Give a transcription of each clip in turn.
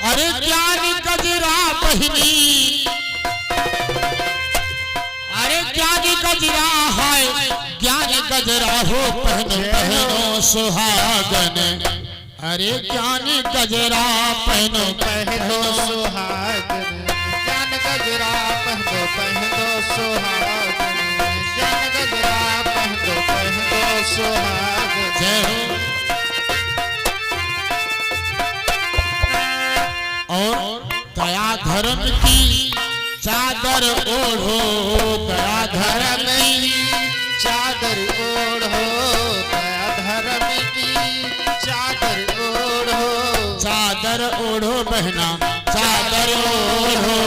अरे ज्ञान गजरा बहिनी, अरे ज्ञान गजरा है, ज्ञान गजरा हो पहनो पहनो सुहागन। अरे ज्ञान गजरा पहनो पहनो सुहागन, ज्ञान गजरा पहनो पहनो सुहागन, ज्ञान गजरा पहनो पहनो सुहागन। जय हो। और दया धर्म की चादर ओढ़ो, दया धर्म की चादर ओढ़ो, दया धर्म की चादर ओढ़ो, चादर ओढ़ो बहना, चादर ओढ़ो,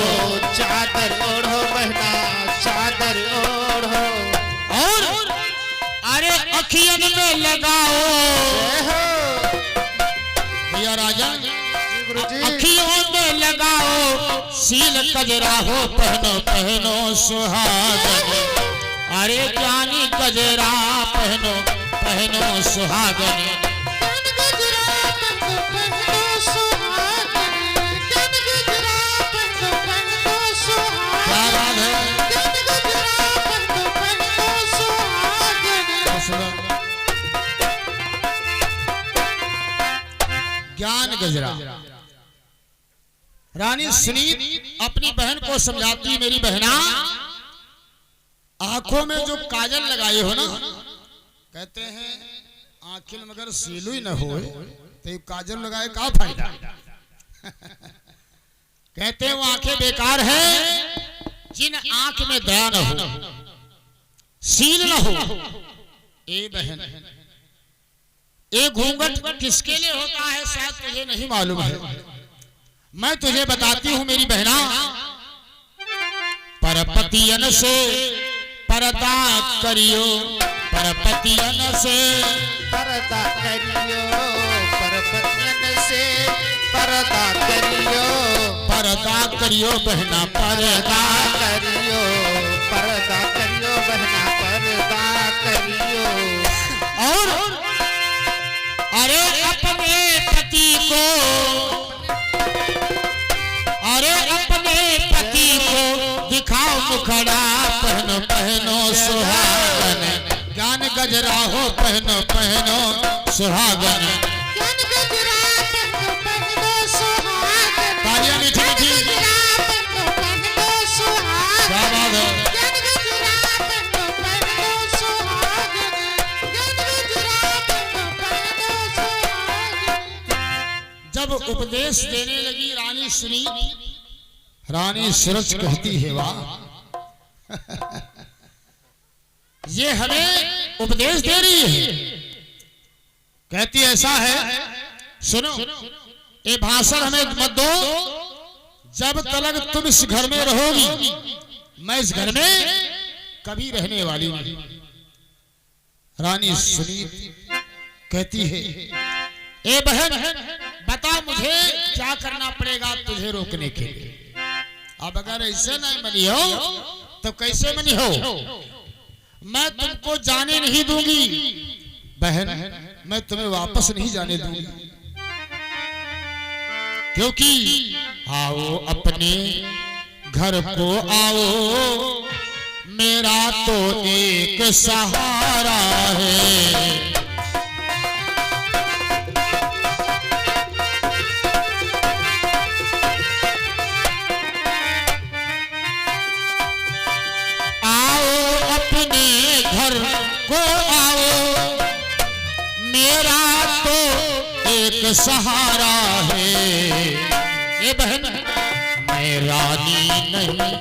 चादर ओढ़ो बहना, चादर ओढ़ो। और अरे अखियन में लगाओ भैया राजा, अखियों में लगाओ सील कजरा हो पहनो पहनो सुहागन। अरे ज्ञानी गजरा पहनो पहनो सुहागन। क्या बात है। ज्ञान गजरा। रानी सुनीत अपनी बहन को समझाती, मेरी बहना आंखों में जो काजल लगाए हो ना, कहते हैं आंखें मगर सीलू ही न हो तो काजल लगाए का फायदा। कहते हैं वो आंखें बेकार है जिन आंख में दया न हो, सील न हो। ए बहन, ए घूंघट किसके लिए होता है शायद तुझे नहीं मालूम है, मैं तुझे बताती हूं मेरी बहना। परपतियन से पर्दा करियो, परपतियन से पर्दा करियो, परपतियन से पर्दा करियो, पर्दा करियो बहना, पर्दा करियो, पर्दा करियो बहना, पर्दा करियो। और अरे अपने पति को, अरे अपने पति को दिखाओ मुखड़ा, पहनो पहनो सुहागन। ज्ञान गजरा हो पहनो पहनो सुहागन। तालियां मीठी मीठी। क्या बात है। जब उपदेश देने लगी रानी सुनी, रानी सूरज कहती है वाह, ये हमें उपदेश दे रही है। कहती ऐसा है, सुनो ये भाषण हमें मत दो, जब तक तुम इस घर में रहोगी मैं इस घर में कभी रहने वाली नहीं। रानी सुनी कहती है ए बहन बता मुझे क्या करना पड़ेगा तुझे रोकने के लिए। अब अगर ऐसे नहीं मनी हो तो कैसे मनी हो। मैं तुमको जाने नहीं दूंगी बहन, मैं तुम्हें वापस नहीं जाने दूंगी, क्योंकि आओ अपने घर को आओ, मेरा तो एक सहारा है। घर को आओ, मेरा तो एक सहारा है। ये बहन मैं रानी नहीं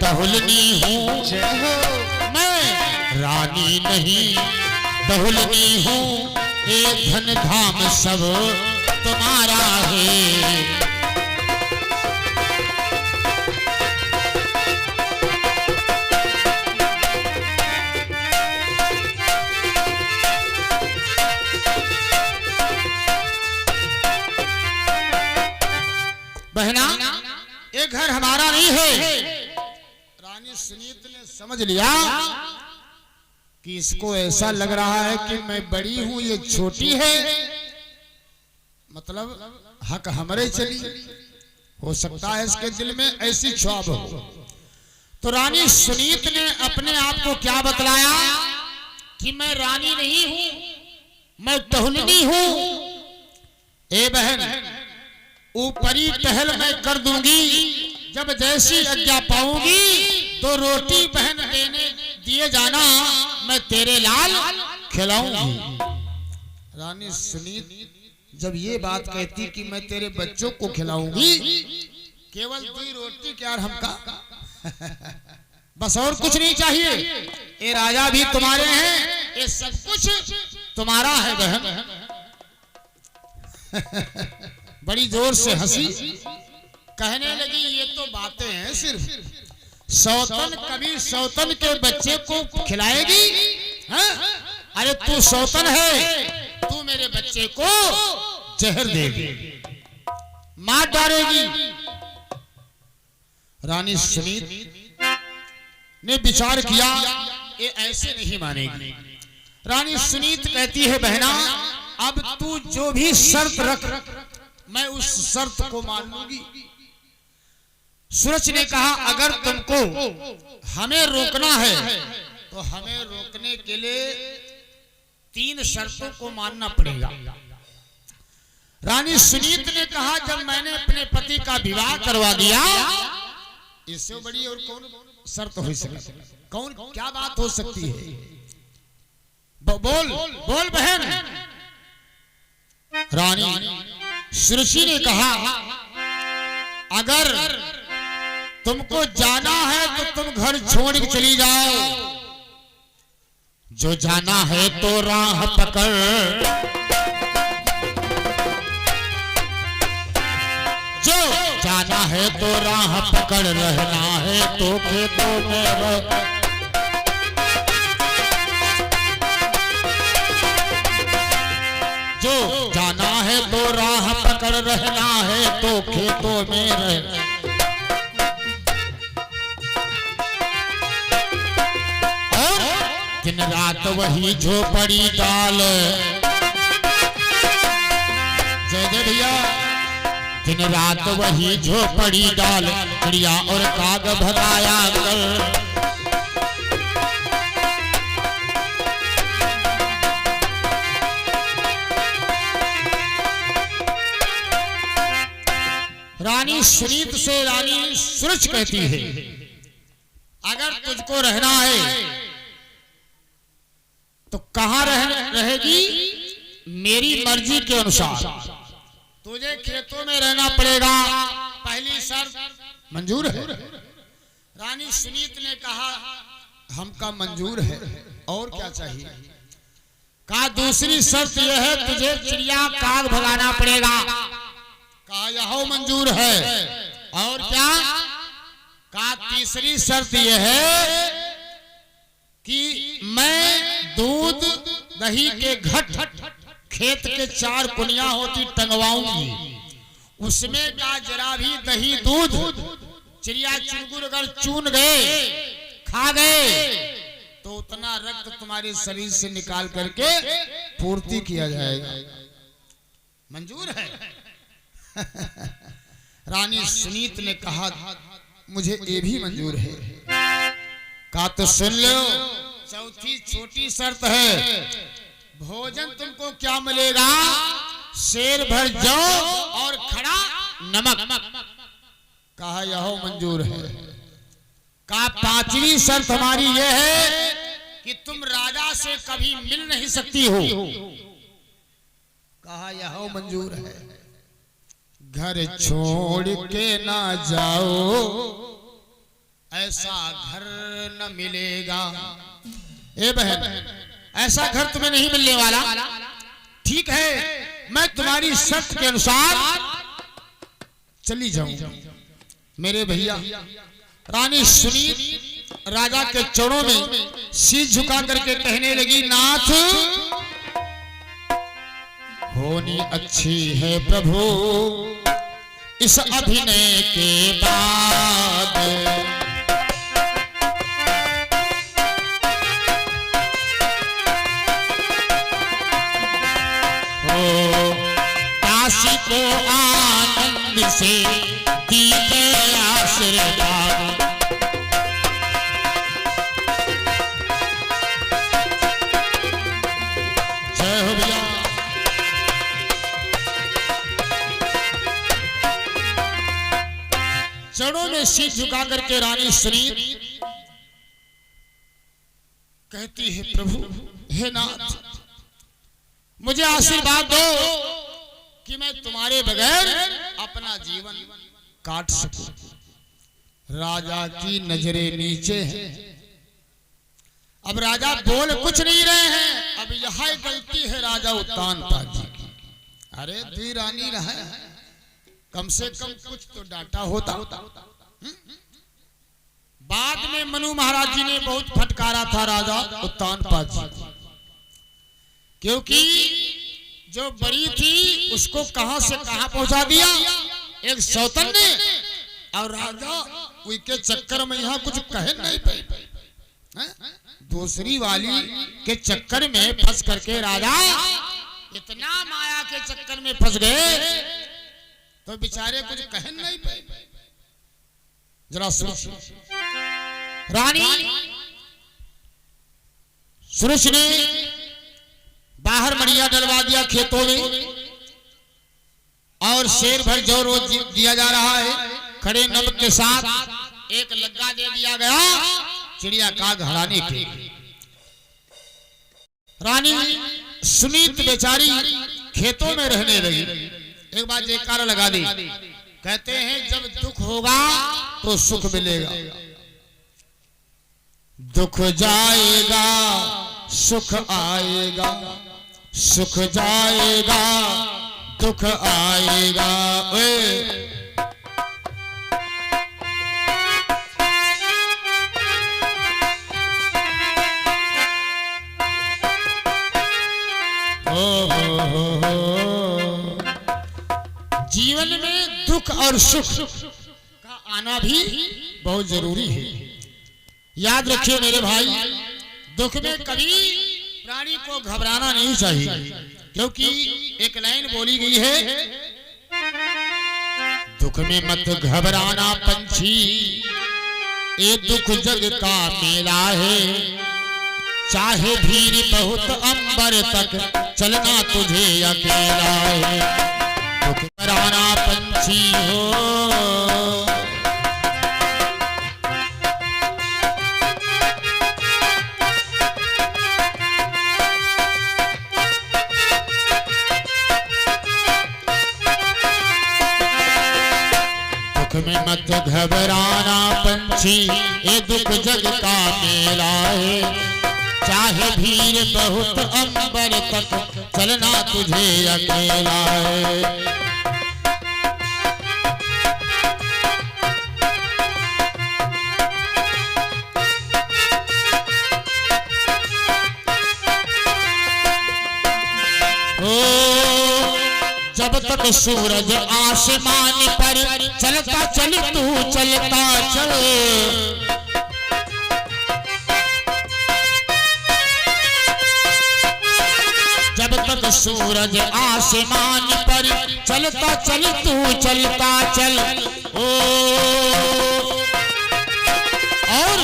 बहुलनी हूँ, मैं रानी नहीं बहुलनी हूँ, ये धन धाम सब तुम्हारा है। बहना ये घर हमारा नहीं है। रानी सुनीत ने समझ लिया कि इसको ऐसा लग रहा है कि मैं बड़ी हूं ये छोटी है, मतलब हक हमरे चली, हो सकता है इसके दिल में ऐसी ख्वाब हो। तो रानी सुनीत ने अपने आप को क्या बतलाया कि मैं रानी नहीं हूं, मैं टहलनी हूं। ए बहन, ऊपरी टहल मैं कर दूंगी, जब जैसी आज्ञा पाऊंगी तो रोटी बहन देने दिए जाना, मैं तेरे लाल खिलाऊंगी। रानी सुनीत जब ये बात कहती कि मैं तेरे बच्चों को खिलाऊंगी, केवल 2 रोटी क्या और हमका बस और कुछ नहीं चाहिए। ये राजा भी तुम्हारे हैं, ये सब कुछ तुम्हारा है बहन। बड़ी जोर से हंसी, कहने लगी ये तो बातें हैं सिर्फ। सौतन कभी सौतन के बच्चे को खिलाएगी? हाँ? अरे तू सौतन है, तू मेरे बच्चे को जहर देगी, मार डालेगी। रानी सुनीत ने विचार किया ये ऐसे नहीं मानेगी। रानी सुनीत कहती है बहना, अब तू जो भी शर्त रख मैं उस शर्त को मान लूंगी। सूरज ने कहा अगर तुमको हमें रोकना है तो हमें रोकने के लिए 3 शर्तों को मानना पड़ेगा। रानी सुनीत ने कहा जब मैंने अपने पति का विवाह करवा दिया, इससे बड़ी और कौन शर्त हो सकती, कौन क्या बात हो सकती है? बोल बोल बहन। रानी सुरशी ने कहा अगर तुमको जाना है तो तुम घर छोड़ के चली जाओ, जो जाना है तो राह पकड़, जो जाना है तो राह पकड़, रहना है तो खेतों में रह। जो जाना है तो राह पकड़, रहना है तो खेतों में रह। दिन रात वही झोपड़ी डाल, जय जय भैया, दिन रात वही झोपड़ी डाल, चिड़िया और काग भगाया कर। रानी सुनीत से रानी सूरज कहती है अगर तुझको रहना है तो कहां रहेगी? मेरी मर्जी के अनुसार तुझे खेतों में रहना पड़ेगा, पहली शर्त मंजूर है? रानी सुनीत ने कहा हमका मंजूर है, और क्या चाहिए? कहा दूसरी शर्त यह है तुझे चिड़िया काग भगाना पड़ेगा। कहा यह मंजूर है, और क्या? कहा तीसरी शर्त यह है कि मैं दूध दही के घट खेत के 4 कुनिया होती टंगवाऊंगी, उसमें का जरा भी दही दूध चिड़िया चिंगुर अगर चून गए खा गए तो उतना रक्त तुम्हारे शरीर से निकाल करके पूर्ति किया जाएगा। मंजूर है? रानी सुनीत ने कहा मुझे ये भी मंजूर है। कहा तो सुन लो, चौथी छोटी शर्त है, भोजन तुमको क्या मिलेगा? शेर भर जौ और खड़ा नमक। कहा यह मंजूर है। कहा पांचवी शर्त हमारी यह है कि तुम राजा से कभी मिल नहीं सकती हो। कहा यह मंजूर है। घर छोड़ के ना जाओ, ऐसा घर न मिलेगा। ए बहन, ऐसा घर तुम्हें नहीं मिलने वाला। ठीक है, मैं तुम्हारी शर्त के अनुसार चली जाऊं। मेरे भैया, रानी सुनीत राजा के चरणों में सिर झुका करके कहने लगी, नाथ होनी अच्छी है प्रभु इस अभिनय के बाद। काशी को से दीजिए आशीर्वाद। जय हो भैया। चरणों में शीश झुका करके रानी सुनीत कहती है, प्रभु हे नाथ, मुझे आशीर्वाद दो कि मैं तुम्हारे बगैर अपना जीवन काट सकूं। राजा की नजरें नीचे हैं। अब राजा बोल कुछ नहीं रहे हैं। अब यह गलती है राजा उत्तानपाद जी की। अरे द्वि रानी रहे, कम से कम कुछ तो डांटा होता। बाद में मनु महाराज जी ने बहुत फटकारा था राजा उत्तानपाद जी, क्योंकि जो बड़ी थी उसको कहां से कहां पहुंचा दिया एक सौतन ने, और राजा उनके चक्कर में यहां कुछ कह नहीं पाए। दूसरी वाली के चक्कर में फंस करके राजा इतना माया के चक्कर में फंस गए तो बेचारे कुछ कह नहीं पाए। जरा सुन, रानी सुरेश ने बाहर मड़िया डलवा दिया खेतों में, और शेर भर जौ रोज दिया जा रहा है। खड़े नब के साथ एक लग्गा दे दिया गया चिड़िया का घड़ाने के। रानी सुनीत बेचारी खेतों में रहने लगी। एक बार जयकारा लगा दी। कहते हैं जब दुख होगा तो सुख मिलेगा, दुख जाएगा सुख आएगा, सुख जाएगा दुख आएगा। जीवन में दुख और सुख का आना भी बहुत जरूरी है। याद रखिए मेरे भाई, दुख में कभी प्राणी को घबराना नहीं चाहिए, क्योंकि एक लाइन बोली गई है, दुख में मत घबराना पंछी, ये दुख जग का मेला है, चाहे भीड़ बहुत अंबर तक चलना तुझे अकेला है। दुख घबराना पंछी हो, में मत घबराना पंछी, ये दुख जग का मेला है, चाहे भीड़ बहुत अंबर तक चलना तुझे अकेला है। जब तक सूरज आसमान पर चलता चल तू चलता चल, जब तक सूरज आसमान पर चलता चल तू चलता चल। ओ और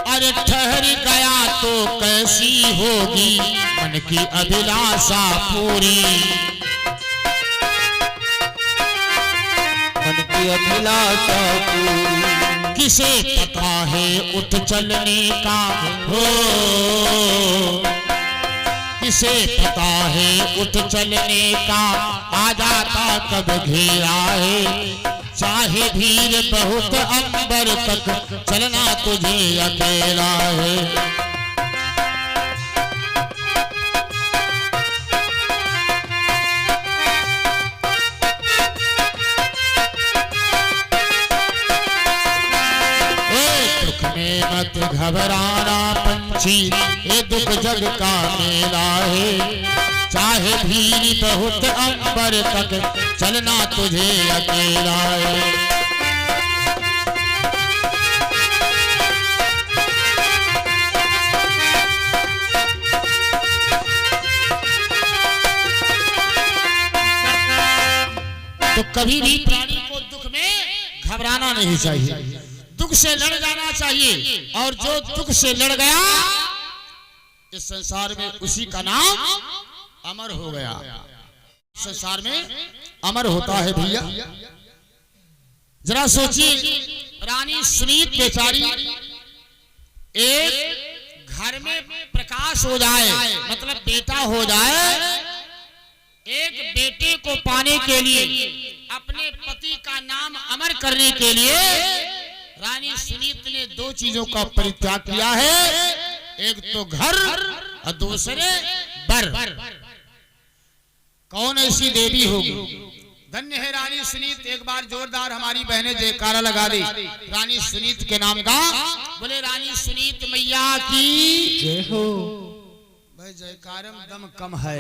अरे ठहर गया तो कैसी होगी मन की अभिलाषा पूरी, अभिलाषा पूरी। किसे पता है उठ चलने का हो, किसे पता है उठ चलने का, आ जाता कब घेरा है, चाहे भीड़ बहुत अंबर तक चलना तुझे अकेला है। मत घबराना पंछी, ये दुख जग का मेला है, चाहे भीड़ बहुत अंबर तक चलना तुझे अकेला है। तो कभी भी प्राणी घबराना नहीं चाहिए, दुख से लड़ जाना चाहिए। और जो दुख से लड़ गया इस संसार में उसी का नाम अमर हो गया। संसार में अमर होता है भैया। जरा सोचिए, रानी सुनीत बेचारी, एक घर में प्रकाश हो जाए, मतलब बेटा हो जाए, एक बेटे को पाने के लिए, अपने पति का नाम अमर करने के लिए रानी सुनीत ने दो चीजों का परित्याग किया है, एक तो घर और दूसरे बर। कौन ऐसी देवी होगी? धन्य है रानी सुनीत। एक बार जोरदार हमारी बहनें जयकारा लगा दी रानी सुनीत के नाम का। बोले रानी सुनीत मैया की जय हो। भाई जयकारम दम कम है।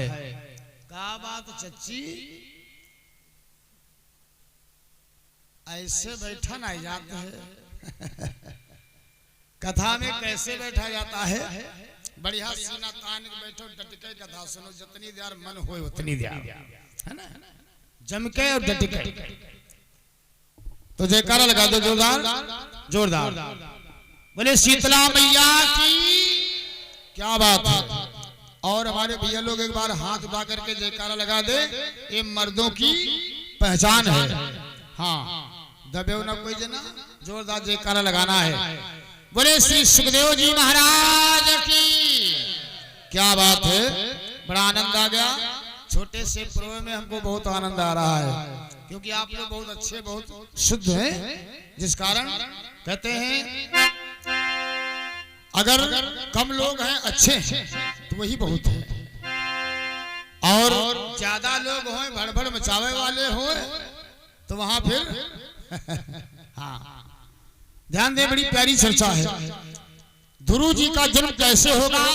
क्या बात चच्ची, ऐसे बैठा नहीं जाता है। कथा में कैसे बैठा जाता है? बढ़िया सीना तान के बैठो, डट के कथा सुनो, जितनी देर मन हो उतनी देर, है ना, जम के और डट के। तो जयकारा लगा दो जोरदार जोरदार। बोले शीतला मैया की, क्या बात है। और हमारे भैया लोग एक बार हाथ उठा करके जयकारा लगा दे, ये मर्दों की पहचान है। हाँ, दबे ना कोई जना, जोरदार जयकारा लगाना है। बोले श्री सुखदेव जी महाराज की, क्या बात है। बड़ा आनंद आ गया। छोटे से प्रोग्राम में हमको बहुत आनंद आ रहा है, क्योंकि आप लोग बहुत अच्छे, बहुत शुद्ध हैं, जिस कारण कहते हैं अगर कम लोग हैं अच्छे तो वही बहुत है, और ज्यादा लोग हों भड़बड़ मचावे वाले हों तो वहां फिर हाँ, ध्यान दे, बड़ी प्यारी चर्चा है। ध्रुव जी का जन्म कैसे होगा,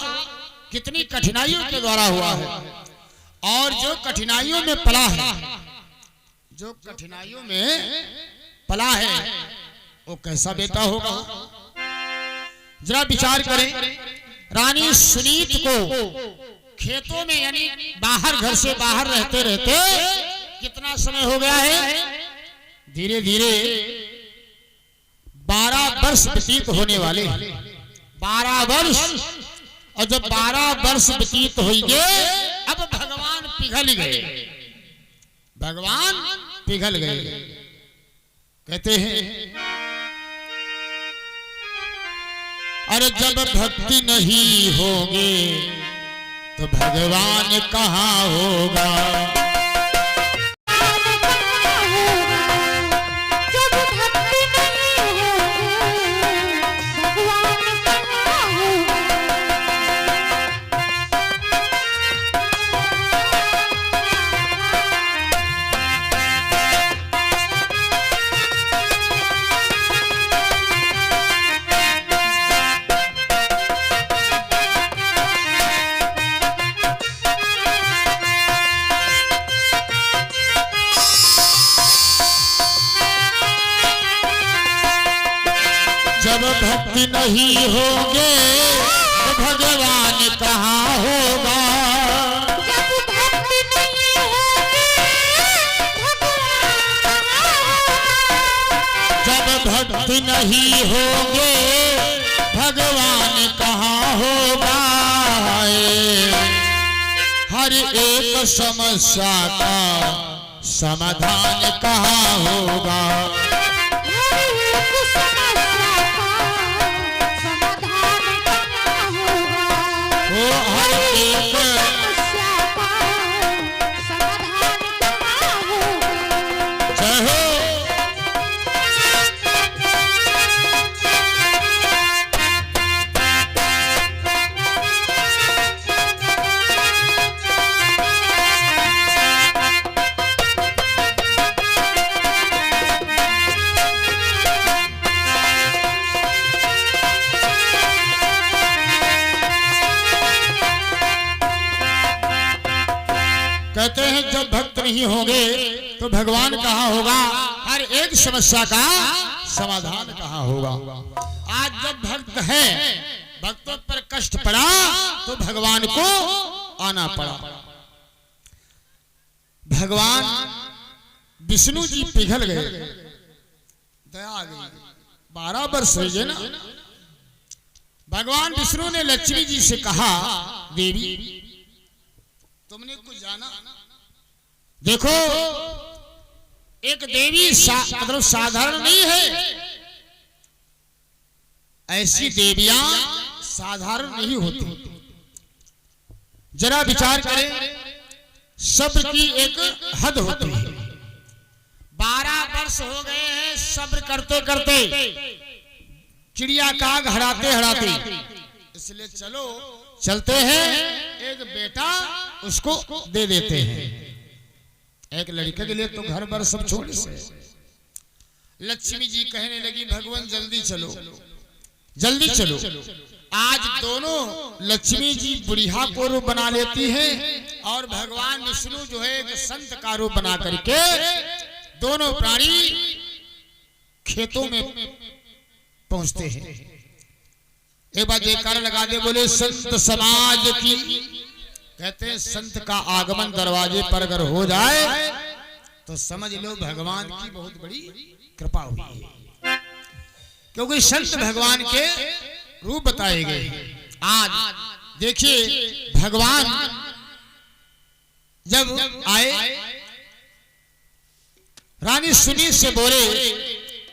कितनी कठिनाइयों के द्वारा हुआ है, और जो कठिनाइयों में पला है, जो कठिनाइयों में पला है, वो कैसा बेटा होगा। जरा विचार करें, रानी सुनीत को खेतों में यानी बाहर, घर से बाहर रहते रहते कितना समय हो गया है? धीरे धीरे 12 वर्ष व्यतीत होने वाले, 12 वर्ष। और जब 12 वर्ष व्यतीत होंगे, अब भगवान पिघल गए, भगवान पिघल गए। कहते हैं अरे जब भक्ति नहीं होगी तो भगवान कहाँ होगा। जब भक्ति नहीं होगे तो भगवान कहाँ होगा। जब भक्ति नहीं होगे भगवान कहाँ होगा। हर एक समस्या का समाधान कहाँ होगा। कहते हैं जब भक्त नहीं होंगे तो भगवान कहाँ होगा। हर एक समस्या का समाधान कहाँ होगा। आज जब भक्त है, भक्तों पर कष्ट पड़ा तो भगवान को आना पड़ा। भगवान विष्णु जी पिघल गए। दया आ गई। 12 वर्ष हुए ना। भगवान विष्णु ने लक्ष्मी जी से कहा, देवी तुमने कुछ जाना? देखो एक देवी मतलब साधारण नहीं है, ऐसी देवियां साधारण नहीं होती। जरा विचार करें, सब्र की एक हद होती है। 12 वर्ष हो गए हैं सब्र करते करते, चिड़िया काग हराते हराते, इसलिए चलो चलते हैं, एक बेटा उसको दे देते हैं। एक लड़के के लिए तो घर बार सब छोड़ से। लक्ष्मी जी कहने लगी, भगवान जल्दी चलो जल्दी चलो। आज दोनों लक्ष्मी जी बुढ़िया को रूप बना लेती हैं और भगवान विष्णु जो है एक संत का रूप बना करके दोनों प्राणी खेतों में पहुंचते हैं। एक बार जयकारा लगा दे, बोले संत समाज की। कहते हैं संत का आगमन दरवाजे पर अगर हो जाए तो समझ लो भगवान की बहुत बड़ी कृपा हुई है, क्योंकि संत भगवान के रूप बताए गए। आज देखिए भगवान जब आए, रानी सुनी से बोले,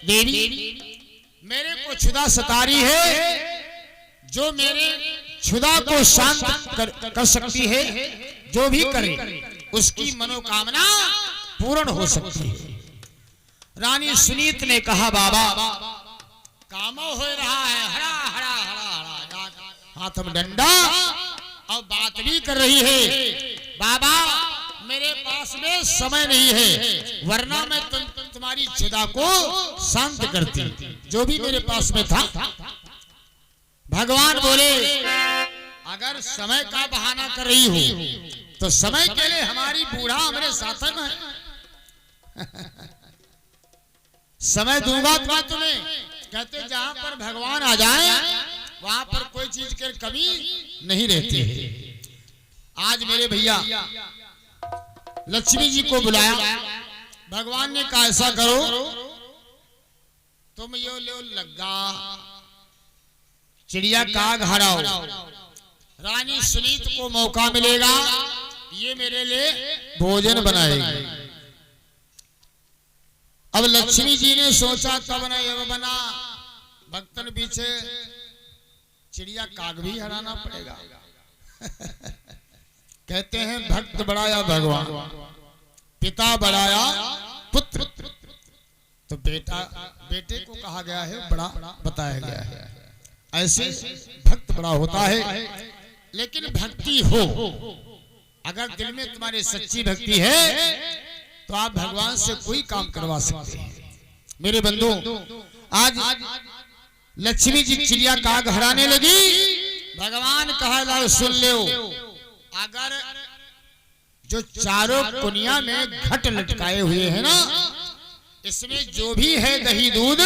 देवी मेरे को क्षुधा सता रही है, जो मेरे क्षुधा को शांत कर सकती है, जो भी करे उसकी मनोकामना पूर्ण हो सकती है। रानी सुनीत ने कहा, बाबा कामो हो रहा है, हरा हरा हरा हरा, हाथ में डंडा और बात भी कर रही है। बाबा मेरे पास में समय नहीं है, वरना मैं तुम्हारी क्षुधा को शांत करती, जो भी मेरे पास में था। भगवान बोले, अगर समय का बहाना कर रही हो तो समय के लिए हमारी बूढ़ा हमारे साथ में है। समय दूंगा तुम्हें। कहते जहां पर भगवान आ जाए वहां पर कोई चीज की कमी नहीं रहती है। आज मेरे भैया लक्ष्मी जी को बुलाया, भगवान ने कहा ऐसा करो, तुम यो लो लग्गा, चिड़िया काग हराओ, रानी सुनीत को मौका मिलेगा, ये मेरे लिए भोजन बनाएगी। अब लक्ष्मी जी ने सोचा तब ना ये बना, भक्तन पीछे चिड़िया काग भी हराना पड़ेगा। कहते हैं भक्त बढ़ाया भगवान, पिता बढ़ाया पुत्र, तो बेटे को कहा गया है बड़ा बताया गया है। ऐसे भक्त बड़ा होता है। लेकिन भक्ति हो, अगर दिल में तुम्हारी सच्ची भक्ति है तो आप भगवान से कोई काम करवा सकते हैं। मेरे बंधु, आज लक्ष्मी जी चिड़िया काग हराने लगी। भगवान कहा सुन लो, अगर जो चारों कुनिया में घट लटकाए हुए हैं ना, इसमें जो भी है दही दूध,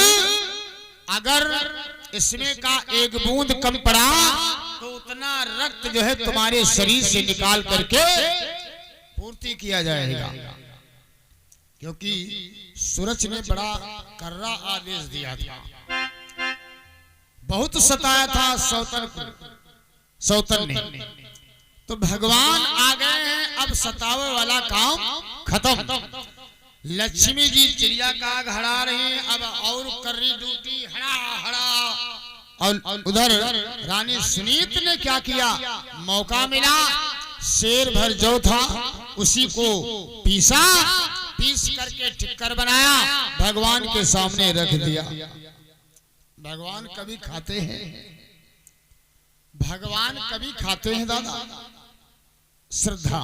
अगर इसमें का एक बूंद कम पड़ा तो उतना रक्त जो है तुम्हारे शरीर से निकाल करके पूर्ति किया जाएगा। क्योंकि सूरज ने बड़ा कर्रा आदेश दिया था, बहुत सताया था सौतन ने। तो भगवान आ गए हैं, अब सतावे वाला काम खत्म। लक्ष्मी जी चिड़िया काग हरा रही हैं, अब और कर्री ड्यूटी हरा हरा। और उधर रानी सुनीत ने क्या किया, मौका मिला, शेर भर जो था उसी को पीस करके टिक्कर बनाया, भगवान के सामने रख दिया। भगवान कभी खाते हैं, भगवान कभी खाते हैं दादा? श्रद्धा।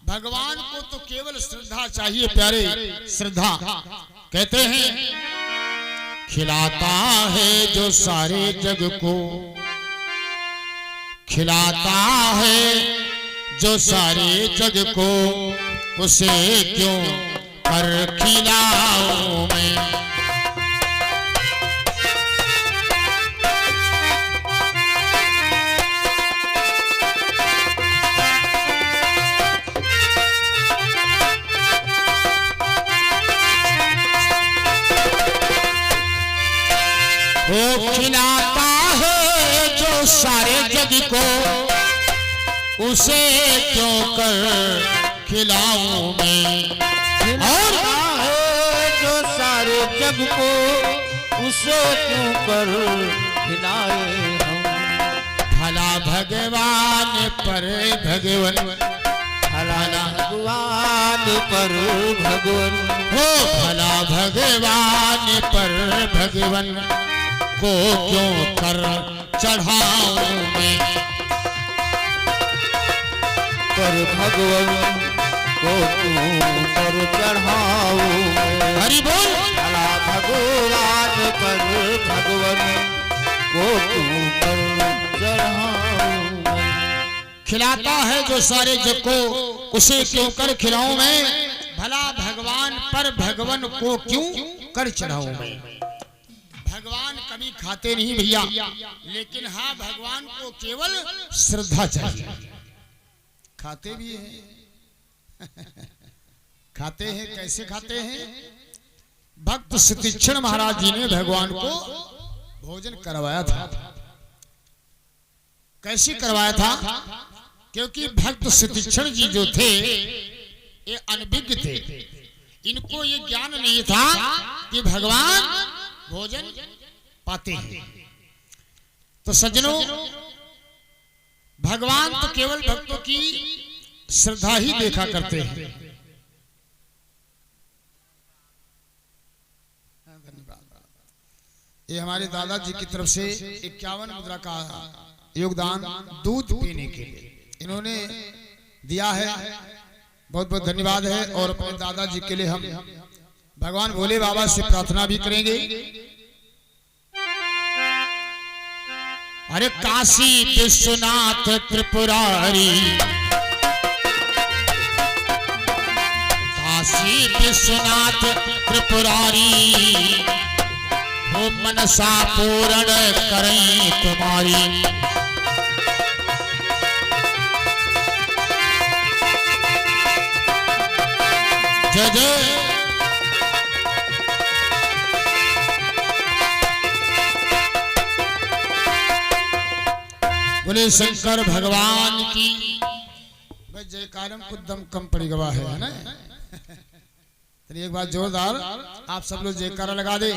भगवान को तो केवल श्रद्धा चाहिए प्यारे, श्रद्धा। कहते हैं खिलाता है जो सारे जग को, खिलाता है जो सारे जग को, उसे क्यों पर खिलाऊं मैं। वो खिलाता है जो सारे जग को, उसे क्यों कर खिलाऊं मैं। और जो सारे जग को, उसे क्यों कर खिलाए हम। भला भगवान पर भगवन, भला भगवान पर भगवन, हो भला भगवान पर भगवन को क्यों कर चढ़ाऊं मैं। पर भगवन को क्यों कर चढ़ाऊं मैं। हरि बोल। भला भगवान पर भगवन को क्यों कर चढ़ाऊं मैं। खिलाता है जो सारे जग को, उसे क्यों कर खिलाऊं मैं। भला भगवान पर भगवन को क्यों कर चढ़ाऊं मैं। भगवान कभी खाते नहीं भैया, लेकिन हाँ भगवान को केवल श्रद्धा चाहिए। खाते भी हैं खाते हैं, कैसे खाते हैं। भक्त सतीक्षण महाराज जी ने भगवान को भोजन करवाया था। कैसे करवाया था, क्योंकि भक्त सतीक्षण जी जो थे ये अनभिज्ञ थे। इनको ये ज्ञान नहीं था कि भगवान भोजन पाते हैं। तो सज्जनों, भगवान तो केवल भक्तों की श्रद्धा ही देखा करते हैं। ये हमारे दादाजी की तरफ से 51 मुद्रा का योगदान दूध पीने के लिए इन्होंने दिया है। बहुत बहुत धन्यवाद है। और अपने दादाजी के लिए हम भगवान भोले बाबा से प्रार्थना भी करेंगे। अरे काशी विश्वनाथ त्रिपुरारी, काशी विश्वनाथ त्रिपुरारी, हो मनसा पूर्ण करें तुम्हारी। जय जय। बोले शंकर भगवान की। भाई जयकारम को दम कम पड़ी गवा है ना। चलिए एक बार जोरदार आप सब लोग जयकारा लगा दे,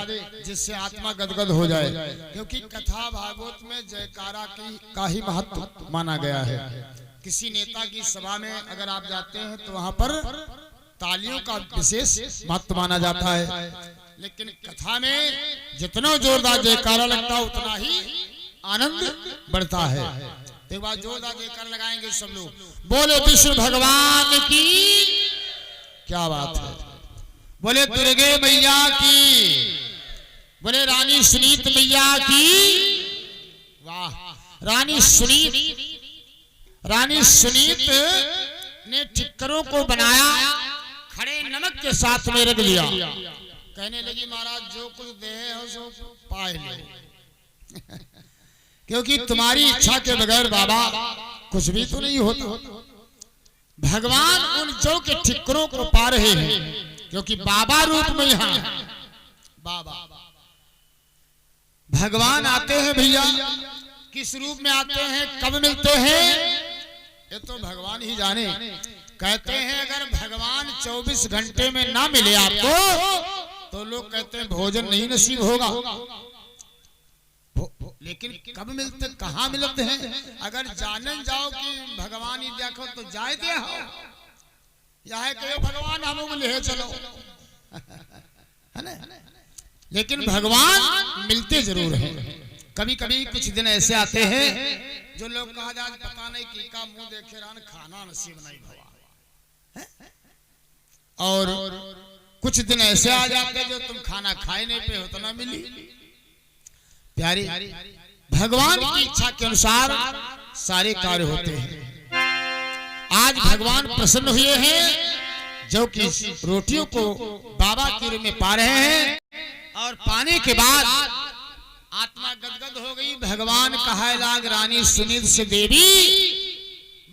जिससे आत्मा गदगद हो जाए। क्योंकि कथा भागवत में जयकारा का ही महत्व माना गया है। किसी नेता की सभा में अगर आप जाते हैं तो वहां पर तालियों का विशेष महत्व माना जाता है। लेकिन कथा में जितना जोरदार जयकारा लगता है उतना ही आनंद बढ़ता है। तो एक बार जोरदार जयकारा लगाएंगे सब लोग। बोले विष्णु भगवान की। क्या बात है। बोले दुर्गे मैया की। बोले रानी सुनीत मैया की। वाह। रानी सुनीत ने टिक्करों को बनाया, खड़े नमक के साथ में रख लिया। कहने लगी महाराज जो कुछ दे हो सो पाए लो क्योंकि तुम्हारी इच्छा के बगैर बाबा कुछ भी तो नहीं होता। भगवान उन जौ के ठिक्करों को पा रहे हैं, क्योंकि बाबा रूप में यहाँ बाबा भगवान आते हैं भैया। किस रूप में आते हैं, कब मिलते हैं, ये तो भगवान ही जाने। कहते हैं अगर भगवान 24 घंटे में ना मिले आपको तो लोग कहते हैं भोजन नहीं नसीब होगा। लेकिन कब मिलते, कहाँ मिलते हैं। अगर जानन जाओ कि भगवान ही देखो तो जाए दिया हो, यह कहो भगवान हम ले चलो है ना। लेकिन भगवान मिलते जरूर हैं। कभी कभी कुछ दिन ऐसे आते हैं जो लोग कहा जाए पता नहीं की का मुंह देखे रान खाना नसीब नहीं हुआ। और कुछ दिन ऐसे आ जाते जो तुम खाना खाए नहीं पे होता ना मिली। प्यारे भगवान की इच्छा के अनुसार सारे कार्य होते हैं। आज भगवान प्रसन्न हुए हैं जो कि रोटियों को बाबा के रूप में पा रहे हैं, और पाने के बाद आत्मा गदगद हो गई। भगवान कहा लाग रानी सुनीत से देवी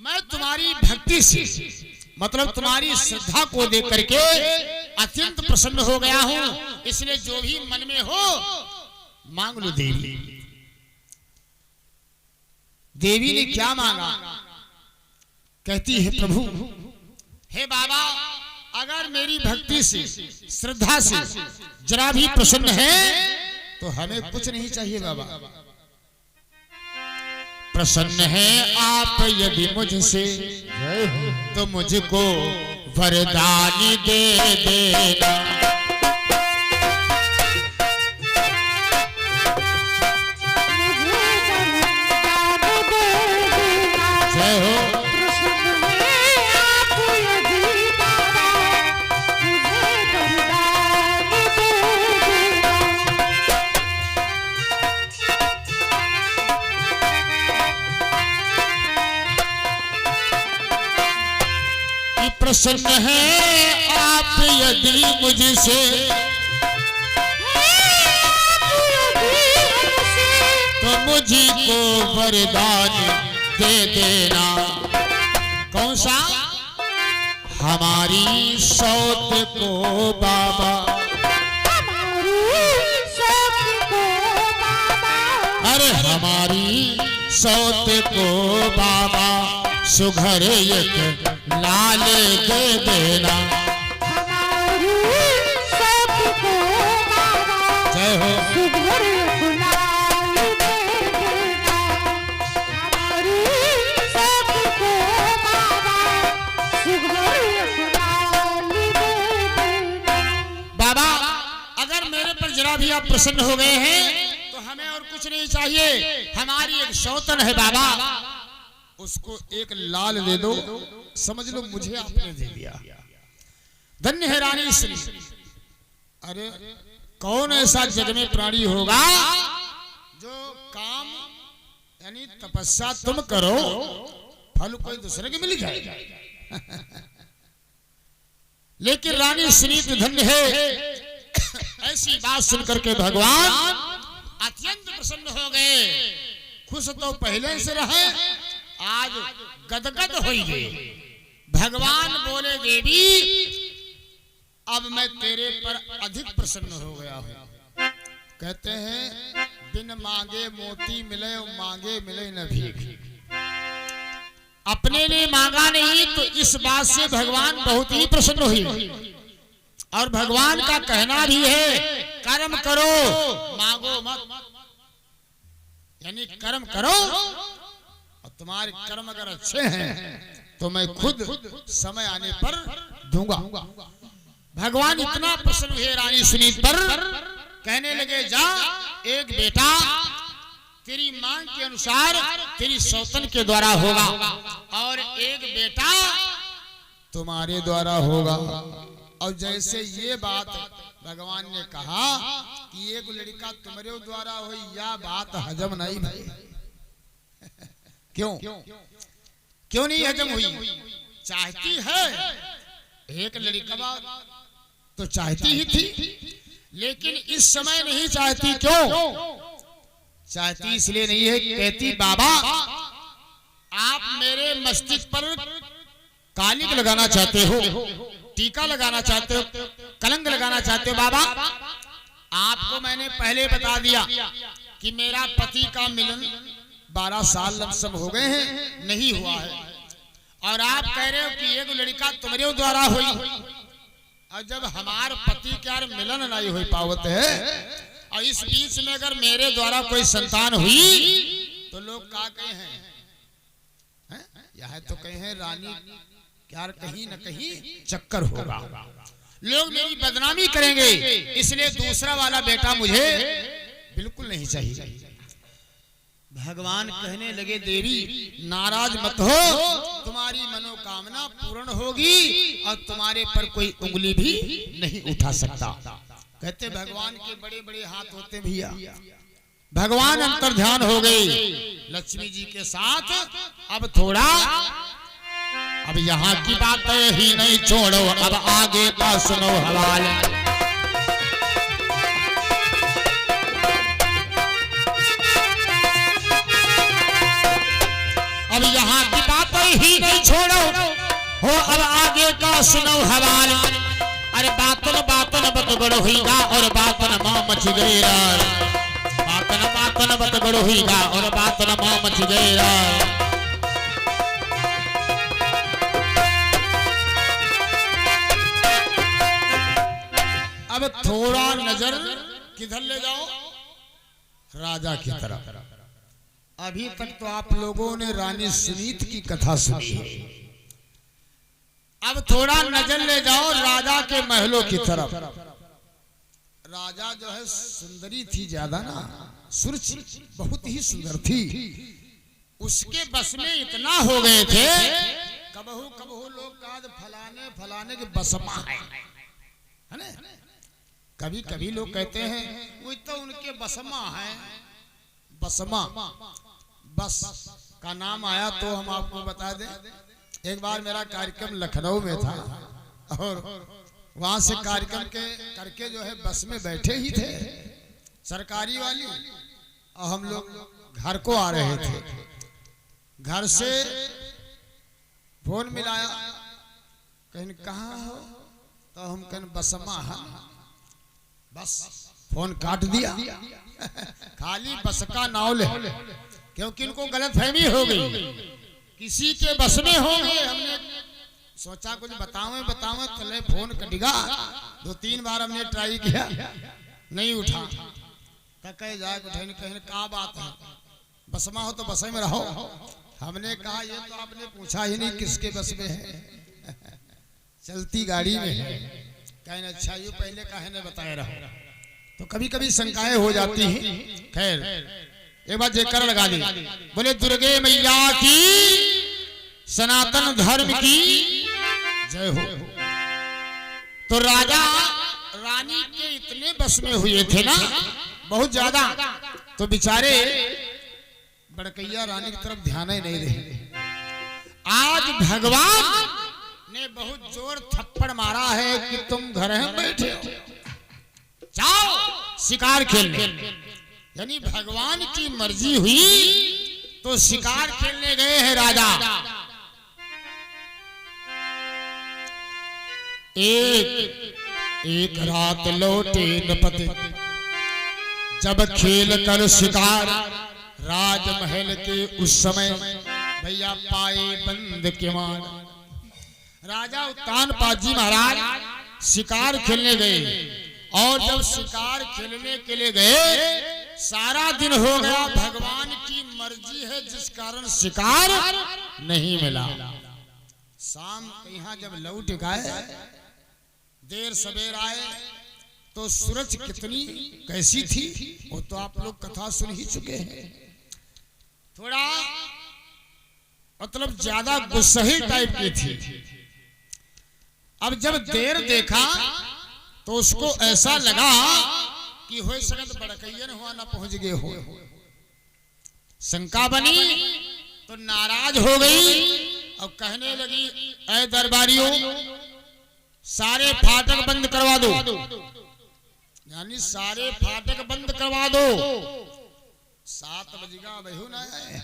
मैं तुम्हारी भक्ति से मतलब तुम्हारी श्रद्धा को देख करके अत्यंत प्रसन्न हो गया हूँ। इसलिए जो भी मन में हो मांग लो देवी। देवी ने क्या मांगा? कहती है प्रभु, हे बाबा, अगर मेरी भक्ति से, श्रद्धा से जरा भी प्रसन्न है तो हमें कुछ नहीं चाहिए बाबा। प्रसन्न है आप यदि मुझसे तो मुझको वरदानी दे देना। जय हो। प्रसन्न है आप यदि मुझसे तो मुझको वरदान दे देना। कौन सा? हमारी सौत को बाबा, अरे हमारी सौत को बाबा सुघर एक लाल दे देना। जय हो। बाबा, अगर मेरे पर जरा भी आप प्रसन्न हो गए हैं तो हमें और कुछ नहीं चाहिए। हमारी एक सौतन है बाबा, उसको एक लाल दे दो। समझ लो मुझे आपने दे दिया। धन्य है रानी श्री। अरे कौन ऐसा जग में प्राणी होगा जो काम यानी तपस्या तुम करो, फल कोई दूसरे के मिल जाए। लेकिन रानी श्री तो धन्य है। ऐसी बात सुनकर के भगवान अत्यंत प्रसन्न हो गए। खुश तो पहले से रहे, आज गदगद हो गए। भगवान बोले, देवी अब मैं तेरे पर अधिक प्रसन्न हो गया हूं। कहते हैं बिन मांगे मोती मिले और मांगे मिले न भीख। अपने लिए मांगा नहीं तो इस बात से भगवान बहुत ही प्रसन्न हुई। और भगवान का कहना भी है, कर्म करो मांगो मत। यानी कर्म करो और तुम्हारे कर्म अगर अच्छे हैं तो मैं खुद समय आने पर दूंगा। भगवान इतना प्रसन्न हुए रानी सुनीत पर, कहने लगे, जा एक बेटा तेरी मांग के अनुसार तेरी सौतन के द्वारा होगा और एक बेटा तुम्हारे द्वारा होगा। और जैसे ये बात भगवान ने कहा कि एक लड़का तुम्हारे द्वारा हो, यह बात हजम नहीं भाई। क्यों नहीं हजम हुई? चाहती है एक लड़का तो चाहती ही थी, लेकिन इस समय नहीं चाहती। क्यों चाहती? इसलिए नहीं है, कहती बाबा आप मेरे मस्तिष्क पर कालिक लगाना चाहते हो, टीका लगाना चाहते हो, कलंक लगाना चाहते हो। बाबा आपको मैंने पहले बता दिया कि मेरा पति का मिलन 12 साल लमसम हो गए हैं, नहीं हुआ है। और आप कह रहे हो कि एक लड़का तुम्हारे द्वारा हुई, और जब हमार पति का मिलन नहीं हो पावत है और इस बीच में अगर मेरे द्वारा कोई संतान हुई तो लोग क्या कहे हैं? यह तो कहे हैं रानी क्या कहीं न कहीं चक्कर होगा, लोग मेरी बदनामी करेंगे, इसलिए दूसरा वाला बेटा मुझे बिल्कुल नहीं चाहिए। भगवान कहने लगे, देवी नाराज मत हो, तुम्हारी मनोकामना पूर्ण होगी और तुम्हारे पर कोई उंगली भी नहीं उठा सकता। कहते भगवान के बड़े बड़े हाथ होते भैया। भगवान अंतर ध्यान हो गए लक्ष्मी जी के साथ। अब थोड़ा, अब यहाँ की बात ही नहीं छोड़ो, अब आगे का सुनो हवाला। अब यहाँ की बात ही नहीं छोड़ो हो, अब आगे का सुनो हवाला। अरे बातन बातन बत बड़ होगा और बातन माँ मच गए। न बत गड़ोहीगा और बात न मां मच गए राय। अब थोड़ा नजर किधर ले जाओ, राजा की तरफ। अभी तक तो आप लोगों ने रानी सुनीत की कथा सुनी है, अब थोड़ा नजर ले जाओ राजा के महलों की तरफ। राजा जो है सुंदरी थी ज्यादा ना, सुरुचि बहुत ही सुंदर थी। उसके बस में इतना हो गए थे, कबहू कबहू लोग कहा फलाने फलाने के बसमा है ना। कभी कभी लोग कहते हैं वो तो उनके बसमा है। बसमा बस का नाम आया तो हम आपको बता दें, एक बार मेरा कार्यक्रम लखनऊ में था और वहां से कार्यक्रम के करके जो है बस में बैठे ही थे सरकारी वाली, और हम लोग घर को आ रहे थे। घर से फोन मिलाया, कहीं कहाँ हो, तो हम कहें बसमा है। बस फोन काट दिया खाली बस का नाम ले, क्योंकि इनको गलत फहमी हो गई, किसी के बस में हो गए। हमने सोचा कुछ बतावे बतावे, चले फोन कटेगा। 2-3 बार हमने ट्राई किया, नहीं उठा। कहे जाए कहीं क्या बात है, बसमा हो तो बस में रहो। हमने कहा ये तो आपने पूछा ही नहीं किसके बस में है चलती गाड़ी में है। कहने अच्छा ये पहले काहे ने बताए रहो। तो कभी कभी शंकाएं हो जाती हैं। खैर एक बार जयकार लगा दी, बोले दुर्गे मैया की, सनातन धर्म की जय हो। तो राजा रानी के इतने बस में हुए थे ना, बहुत ज्यादा, तो बेचारे बड़कैया रानी की तरफ ध्यान ही नहीं रहे। आज भगवान ने बहुत जोर थप्पड़ मारा है कि तुम घर में बैठे हो, जाओ शिकार खेलने। यानी भगवान की मर्जी हुई तो शिकार खेलने गए हैं राजा। एक रात लौटे नृपति, जब खेल कर शिकार राजमहल के उस समय भैया पाए बंद किवाड़। राजा उत्तानपाद जी महाराज शिकार खेलने गए, और जब शिकार खेलने के लिए गए सारा दिन हो गया, भगवान की मर्जी है जिस कारण शिकार नहीं मिला। शाम यहाँ जब लौट गए, देर सवेर आए, तो सूरज कितनी कैसी थी वो तो आप लोग कथा सुन ही चुके हैं। थोड़ा मतलब ज्यादा गुस्सही टाइप की थी। अब जब देर देखा तो उसको ऐसा लगा कि हो सकत बड़कैयन हुआ ना पहुंच गए हो। शंका बनी तो नाराज हो गई और कहने लगी, ऐ दरबारियों सारे फाटक बंद करवा दो, यानी सारे फाटक बंद करवा दो। 7 बजेगा बहू ना आए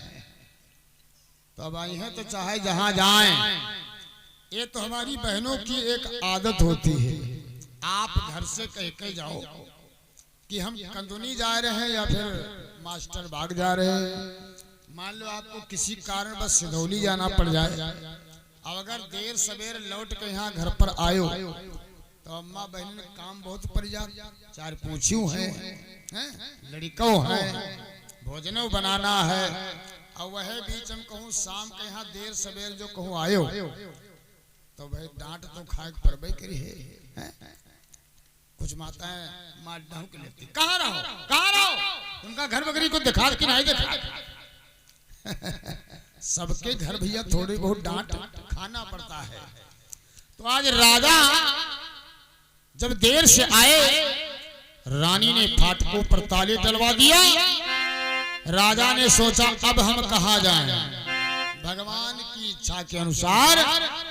तो अब आई है तो चाहे जहां जाएं। ये तो हमारी बहनों की एक आदत होती है, आप घर से कह के जाओ कि हम कंदुनी जा रहे हैं या फिर मास्टर बाग जा रहे हैं। मान लो आपको किसी कारण बस सिधौली जाना पड़ जाए, अब अगर देर सवेर लौट के यहाँ घर पर आयो तो अम्मा बहन ने काम बहुत पड़ जाए। 4 पूछियों है, लड़कों है, भोजनों बनाना है, और वह बीच हम कहूँ शाम के यहाँ देर सवेर जो कहूँ आयो तो भाई डांट तो खाए पड़बे करी है। कुछ माताएं मार ढूंढ लेती, कहाँ रहो उनका घर बकरी को दिखा कि नहीं दिखा। सबके घर भैया थोड़ी बहुत डांट खाना पड़ता है। तो आज राजा जब देर से आए, रानी ने फाटकों पर ताले डलवा दिया। राजा ने सोचा अब हम कहाँ जाएं। भगवान की इच्छा के अनुसार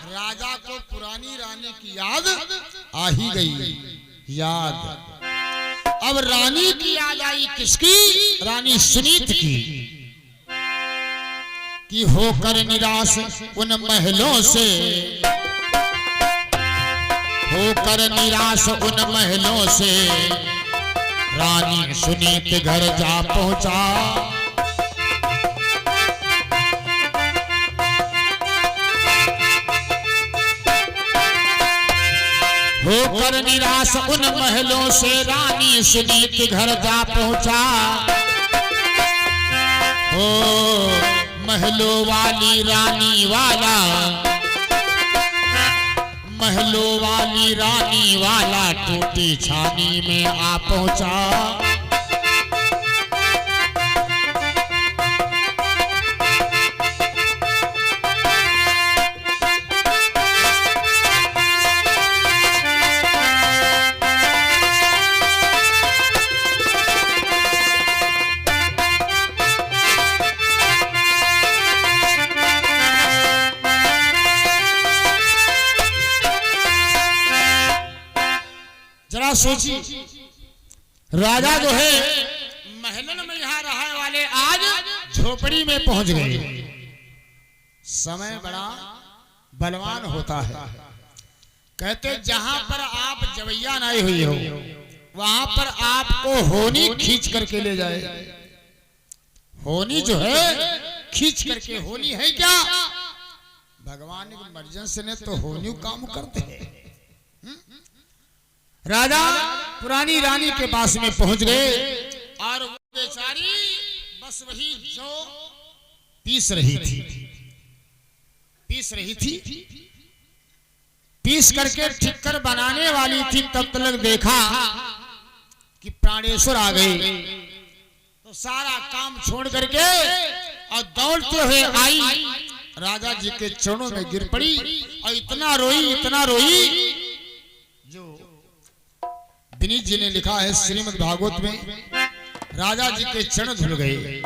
राजा को पुरानी रानी की याद आ ही गई। अब रानी की याद आई, किसकी? रानी सुनीत की। कि होकर निराश उन महलों से, होकर निराश उन महलों से रानी सुनीत घर जा पहुंचा। होकर निराश उन महलों से रानी सुनीत घर जा पहुंचा। ओ महलों वाली रानी वाला, महलों वाली रानी वाला टूटी छानी में आ पहुंचा। जरा सोची, राजा जो है महलन में यहाँ रहने वाले आज झोपड़ी में पहुंच गए। समय बड़ा बलवान होता है। कहते जहां पर आप जवैया नहीं हुई हो वहां पर आपको होनी खींच करके ले जाए। होनी जो है खींच करके, होनी है क्या? भगवान की मर्जी ने तो होनी काम करते हैं। राजा पुरानी रानी के पास में पहुंच गए और वो बेचारी बस वही जो पीस रही थी, पीस करके ठिक्कर बनाने वाली थी। तब तक देखा कि प्राणेश्वर आ गए, तो सारा काम छोड़ करके और दौड़ते हुए आई, राजा जी के चरणों में गिर पड़ी और इतना रोई जो विनीत जी ने लिखा है श्रीमद् भागवत में, राजा जी के चरण धुल गए।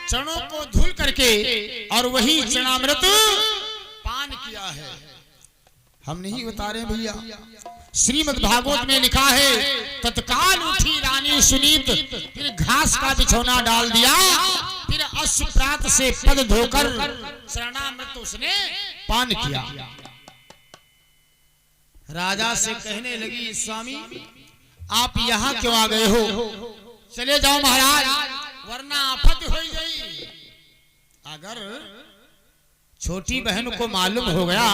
चरणों को धुल करके और वही चरणामृत पान किया है। हम नहीं बता रहे भैया, श्रीमद् भागवत में लिखा है, तत्काल उठी रानी सुनीत, फिर घास का बिछौना डाल दिया, फिर अश्वप्रात से पद धोकर चरणामृत उसने पान किया। राजा से कहने लगी, स्वामी आप यहाँ क्यों आ गए हो? चले जाओ महाराज, वरना आफत हो गई। अगर छोटी बहन को मालूम हो गया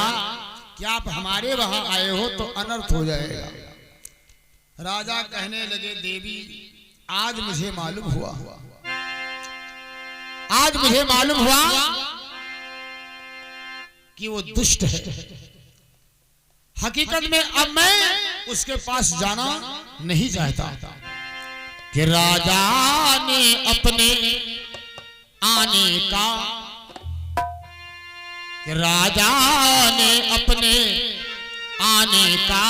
कि आप हमारे वहां आए हो तो अनर्थ हो जाएगा। राजा कहने लगे, देवी आज मुझे मालूम हुआ कि वो दुष्ट है। हकीकत में अब मैं उसके पास जाना नहीं चाहता। कि राजा ने अपने आने का, कि राजा ने अपने आने का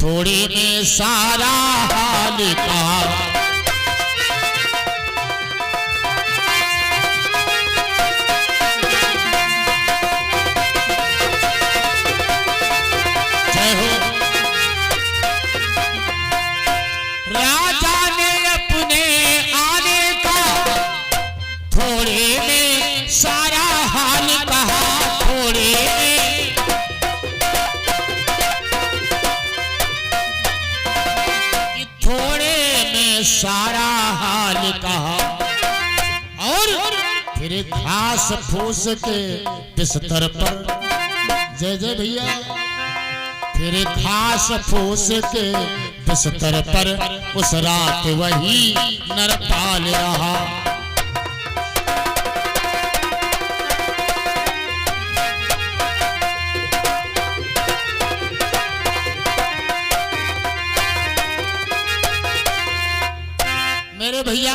थोड़े में सारा हाल कहा। सारा हाल कहा और फिर घास फूस के बिस्तर पर, जय जय भैया, फिर घास फूस के बिस्तर पर उस रात वही नरपाल रहा। मेरे भैया,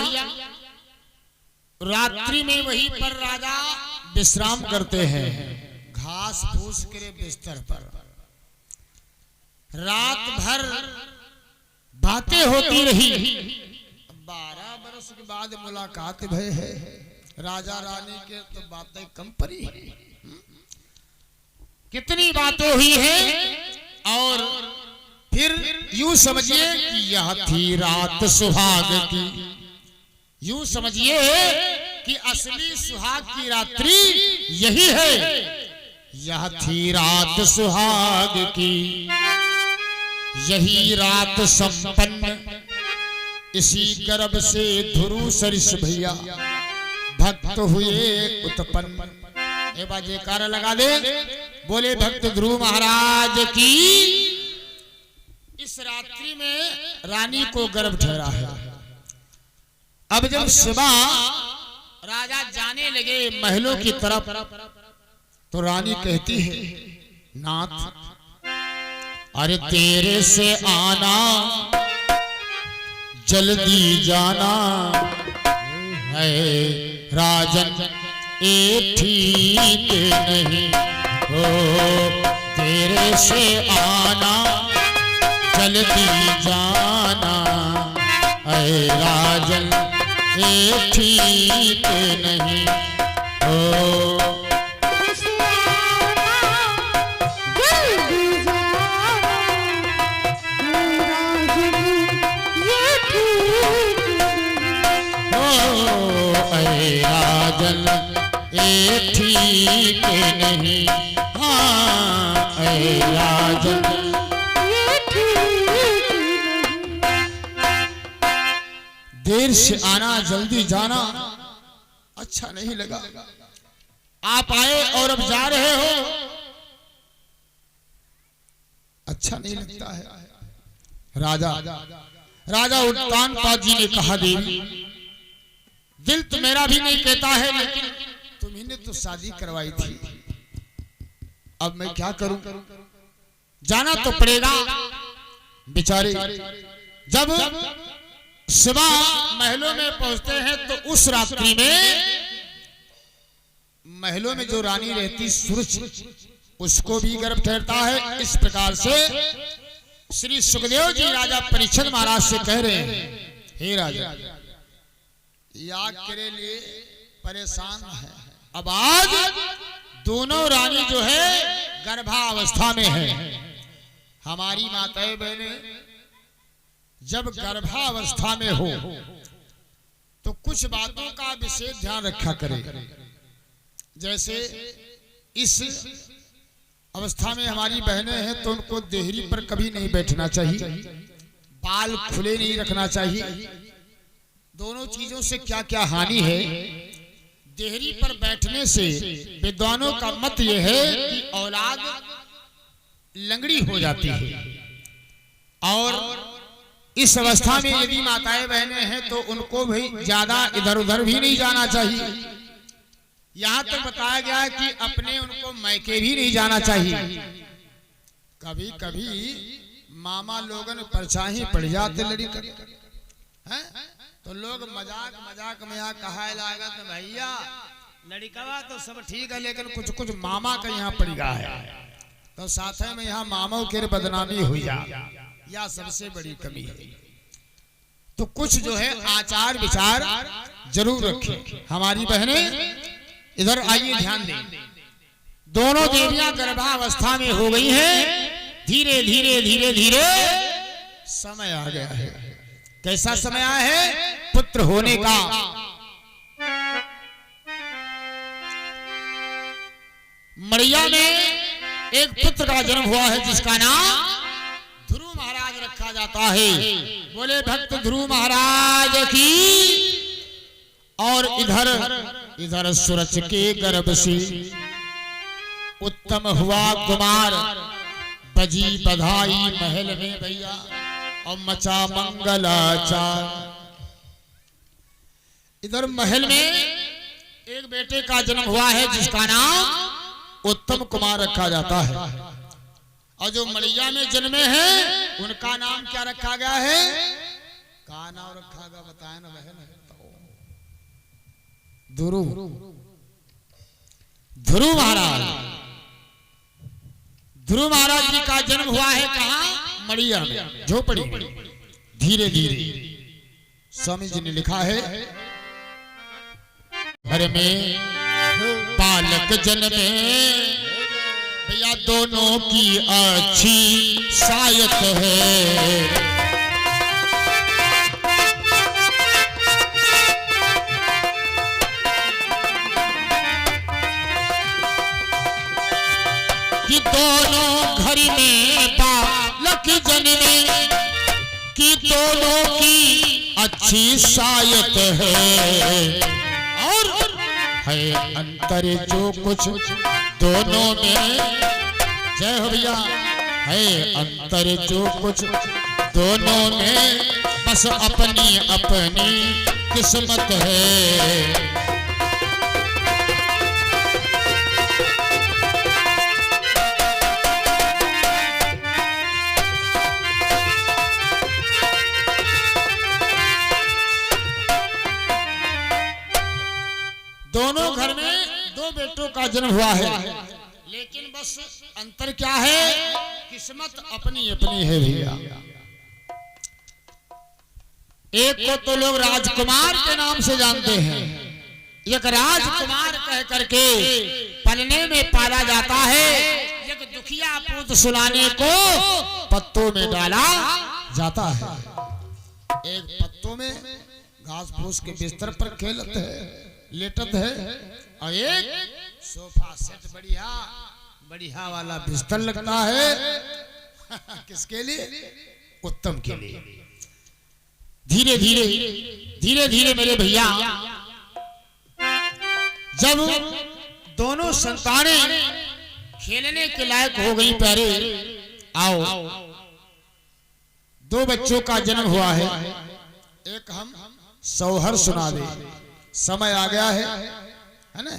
रात्रि में वहीं पर राजा विश्राम करते हैं, घास फूस के बिस्तर पर। रात भर बातें होती रही। 12 बरस के बाद मुलाकात भई है। राजा रानी के तो बातें कम पड़ी है, कितनी बातें हुई है। और फिर यूं समझिए कि यह थी रात सुहाग की, यूं समझिए कि असली सुहाग की रात्रि यही है। यह थी रात सुहाग की, यही रात संपन्न इसी गर्भ से ध्रुव सरिस भैया भक्त हुए उत्पन्न। एक बार जयकारा लगा दे, बोले भक्त ध्रुव महाराज की। इस रात्रि में रानी को गर्भ ठहरा है। अब जब शिवा राजा जाने लगे महलों की तरफ, तो रानी कहती है, नाथ अरे तेरे से आना जल्दी जाना है राजन, ये ठीक नहीं हो। तेरे से आना जल्दी जाना है राजन, ये ठीक नहीं हो। राजन ये ठीक नहीं, हाँ ऐ राजन ये ठीक नहीं। देर से आना जल्दी जाना अच्छा नहीं लगा। आप आए और अब जा रहे हो, अच्छा नहीं लगता है। राजा उत्तानपाद जी ने कहा, देवी दिल तो मेरा भी नहीं कहता है, लेकिन तुम्ही ने तो शादी करवाई थी, अब मैं क्या करूं? जाना तो पड़ेगा। बेचारे जब शिवा महलों में पहुंचते हैं तो उस रात्रि में महलों में जो रानी रहती सूरज, उसको भी गर्भ ठहरता है। इस प्रकार से श्री सुखदेव जी राजा परीक्षित महाराज से कह रहे हैं, हे राजा याग के लिए परेशान है। अब आज दोनों रानी जो है गर्भावस्था में है। हमारी माताएं बहनें जब गर्भावस्था में हो तो कुछ बातों का विशेष ध्यान रखा करें। जैसे इस अवस्था में हमारी बहनें हैं तो उनको देहरी पर कभी नहीं बैठना चाहिए, बाल खुले नहीं रखना चाहिए। दोनों चीजों से क्या क्या हानि है। देहरी पर बैठने से विद्वानों का मत यह है कि औलाद लंगड़ी हो जाती है, और इस अवस्था में यदि माताएं बहनें हैं तो उनको भी ज्यादा इधर उधर भी नहीं जाना चाहिए। यहाँ तक बताया गया है कि अपने उनको मैके भी नहीं जाना चाहिए। कभी कभी मामा लोगन परछाई पड़ जाते लड़की हैं, तो लोग मजाक में यहाँ कहा लागत, भैया लड़का तो सब ठीक है लेकिन कुछ कुछ मामा का यहाँ पड़ गया है, तो साथ में यहाँ मामों के बदनामी हुई जा, या सबसे बड़ी कमी है। तो कुछ जो है आचार विचार जरूर रखें। हमारी बहनें इधर आइए ध्यान दें। दोनों देवियां गर्भावस्था में हो गई हैं। धीरे धीरे धीरे धीरे समय आ गया है। कैसा समय आया है? पुत्र होने का। मड़िया में एक पुत्र का जन्म हुआ है जिसका नाम ध्रुव महाराज रखा जाता है। बोले भक्त ध्रुव महाराज की। और इधर सूरज के गर्भ से उत्तम हुआ कुमार, बजी बधाई महल में भैया और मचा मंगलाचार। इधर महल में एक बेटे का जन्म हुआ है जिसका नाम उत्तम कुमार रखा जाता है। और जो मड़िया में जन्मे हैं उनका नाम क्या रखा गया है? का नाम रखा गया बताए ना बहन? ध्रुव। ध्रुव महाराज। ध्रुव महाराज जी का जन्म हुआ है कहाँ? मड़िया में, झोपड़ी। धीरे धीरे स्वामी जी ने लिखा है, घर में बालक जन्मे भैया दोनों की अच्छी सायत है। कि दोनों घर में बालक जन्मे, कि दोनों की अच्छी शायत है, और है अंतर जो कुछ दोनों में, जय हो भैया, है अंतर जो कुछ दोनों में, बस अपनी अपनी किस्मत है। दोनों घर में दो बेटों का जन्म हुआ है, लेकिन बस अंतर क्या है, किस्मत अपनी अपनी है भैया। एक को तो लोग राजकुमार के नाम से जानते हैं, एक राजकुमार कह करके पलने में पाला जाता है, एक दुखिया पूत सुलाने को पत्तों में डाला जाता है। एक पत्तों में घास फूस के बिस्तर पर खेलत है, लेटत है, और एक सोफा सेट बढ़िया बढ़िया वाला बिस्तर लगता है किसके लिए, उत्तम के लिए। धीरे धीरे धीरे धीरे मेरे भैया जब दोनों संतानें खेलने के लायक हो गई, पहले आओ दो बच्चों का जन्म हुआ है, एक हम सौहर सुना दे, समय आ गया है ना।